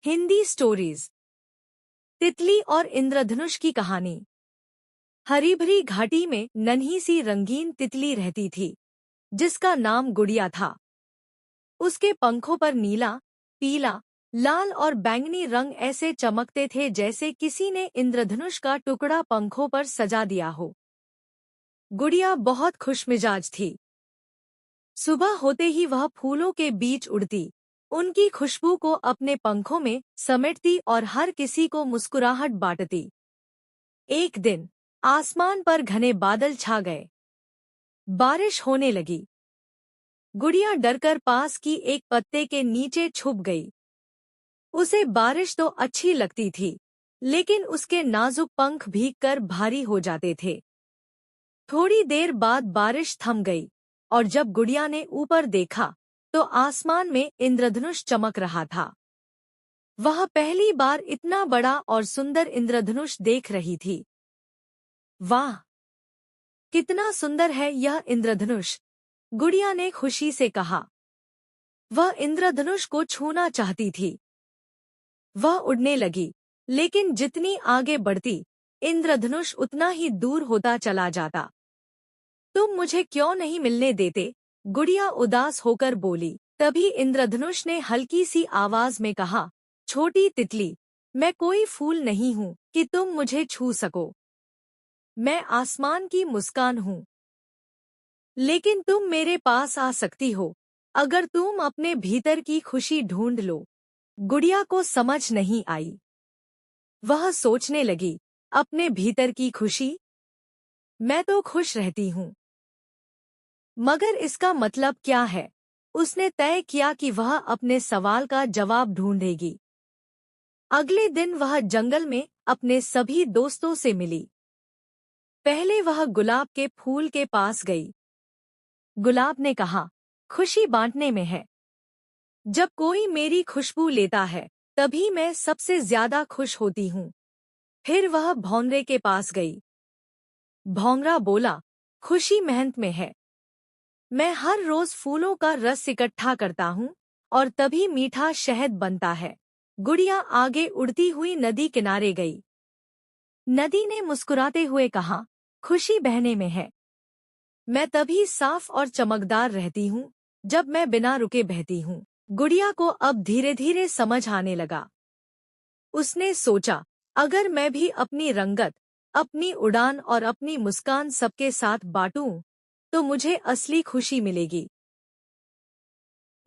Hindi stories. तितली और इंद्रधनुष की कहानी। हरी भरी घाटी में नन्ही सी रंगीन तितली रहती थी, जिसका नाम गुड़िया था। उसके पंखों पर नीला, पीला, लाल और बैंगनी रंग ऐसे चमकते थे जैसे किसी ने इंद्रधनुष का टुकड़ा पंखों पर सजा दिया हो। गुड़िया बहुत खुशमिजाज थी। सुबह होते ही वह फूलों के बीच उड़ती, उनकी खुशबू को अपने पंखों में समेटती और हर किसी को मुस्कुराहट बांटती। एक दिन आसमान पर घने बादल छा गए। बारिश होने लगी। गुड़िया डरकर पास की एक पत्ते के नीचे छुप गई। उसे बारिश तो अच्छी लगती थी, लेकिन उसके नाजुक पंख भीगकर भारी हो जाते थे। थोड़ी देर बाद बारिश थम गई और जब गुड़िया ने ऊपर देखा तो आसमान में इंद्रधनुष चमक रहा था। वह पहली बार इतना बड़ा और सुंदर इंद्रधनुष देख रही थी। वाह, कितना सुंदर है यह इंद्रधनुष, गुड़िया ने खुशी से कहा। वह इंद्रधनुष को छूना चाहती थी। वह उड़ने लगी, लेकिन जितनी आगे बढ़ती, इंद्रधनुष उतना ही दूर होता चला जाता। तुम मुझे क्यों नहीं मिलने देते? गुड़िया उदास होकर बोली। तभी इंद्रधनुष ने हल्की सी आवाज में कहा, छोटी तितली, मैं कोई फूल नहीं हूँ कि तुम मुझे छू सको। मैं आसमान की मुस्कान हूँ। लेकिन तुम मेरे पास आ सकती हो अगर तुम अपने भीतर की खुशी ढूंढ लो। गुड़िया को समझ नहीं आई। वह सोचने लगी, अपने भीतर की खुशी? मैं तो खुश रहती हूँ, मगर इसका मतलब क्या है? उसने तय किया कि वह अपने सवाल का जवाब ढूंढेगी। अगले दिन वह जंगल में अपने सभी दोस्तों से मिली। पहले वह गुलाब के फूल के पास गई। गुलाब ने कहा, खुशी बांटने में है। जब कोई मेरी खुशबू लेता है, तभी मैं सबसे ज्यादा खुश होती हूँ। फिर वह भौंरे के पास गई। भौंरा बोला, खुशी मेहनत में है। मैं हर रोज फूलों का रस इकट्ठा करता हूँ और तभी मीठा शहद बनता है। गुड़िया आगे उड़ती हुई नदी किनारे गई। नदी ने मुस्कुराते हुए कहा, खुशी बहने में है। मैं तभी साफ और चमकदार रहती हूँ जब मैं बिना रुके बहती हूँ। गुड़िया को अब धीरे धीरे समझ आने लगा। उसने सोचा, अगर मैं भी अपनी रंगत, अपनी उड़ान और अपनी मुस्कान सबके साथ बांटूं, तो मुझे असली खुशी मिलेगी।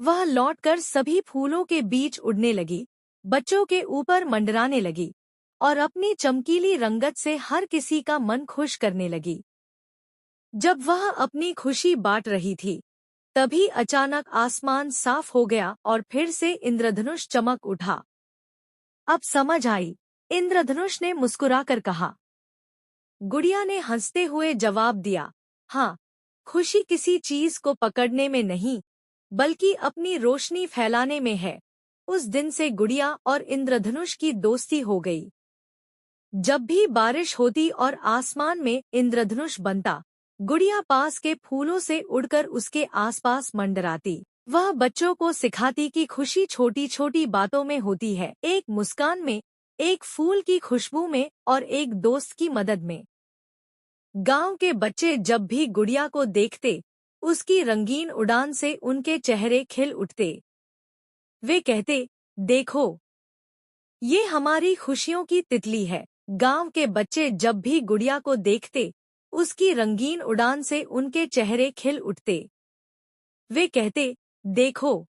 वह लौटकर सभी फूलों के बीच उड़ने लगी, बच्चों के ऊपर मंडराने लगी और अपनी चमकीली रंगत से हर किसी का मन खुश करने लगी। जब वह अपनी खुशी बांट रही थी, तभी अचानक आसमान साफ हो गया और फिर से इंद्रधनुष चमक उठा। अब समझ आई, इंद्रधनुष ने मुस्कुराकर कहा। गुड़िया ने हंसते हुए जवाब दिया, हाँ, खुशी किसी चीज को पकड़ने में नहीं, बल्कि अपनी रोशनी फैलाने में है। उस दिन से गुड़िया और इंद्रधनुष की दोस्ती हो गई। जब भी बारिश होती और आसमान में इंद्रधनुष बनता, गुड़िया पास के फूलों से उड़कर उसके आसपास मंडराती। वह बच्चों को सिखाती कि खुशी छोटी छोटी बातों में होती है, एक मुस्कान में, एक फूल की खुशबू में और एक दोस्त की मदद में। गांव के बच्चे जब भी गुड़िया को देखते, उसकी रंगीन उड़ान से उनके चेहरे खिल उठते। वे कहते, देखो, ये हमारी खुशियों की तितली है। गांव के बच्चे जब भी गुड़िया को देखते, उसकी रंगीन उड़ान से उनके चेहरे खिल उठते। वे कहते, देखो,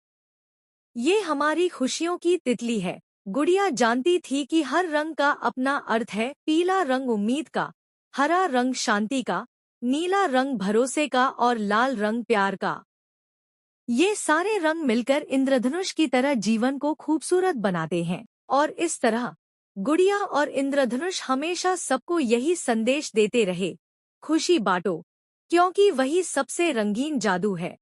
ये हमारी खुशियों की तितली है। गुड़िया जानती थी कि हर रंग का अपना अर्थ है। पीला रंग उम्मीद का, हरा रंग शांति का, नीला रंग भरोसे का और लाल रंग प्यार का। ये सारे रंग मिलकर इंद्रधनुष की तरह जीवन को खूबसूरत बनाते हैं। और इस तरह गुड़िया और इंद्रधनुष हमेशा सबको यही संदेश देते रहे, खुशी बांटो, क्योंकि वही सबसे रंगीन जादू है।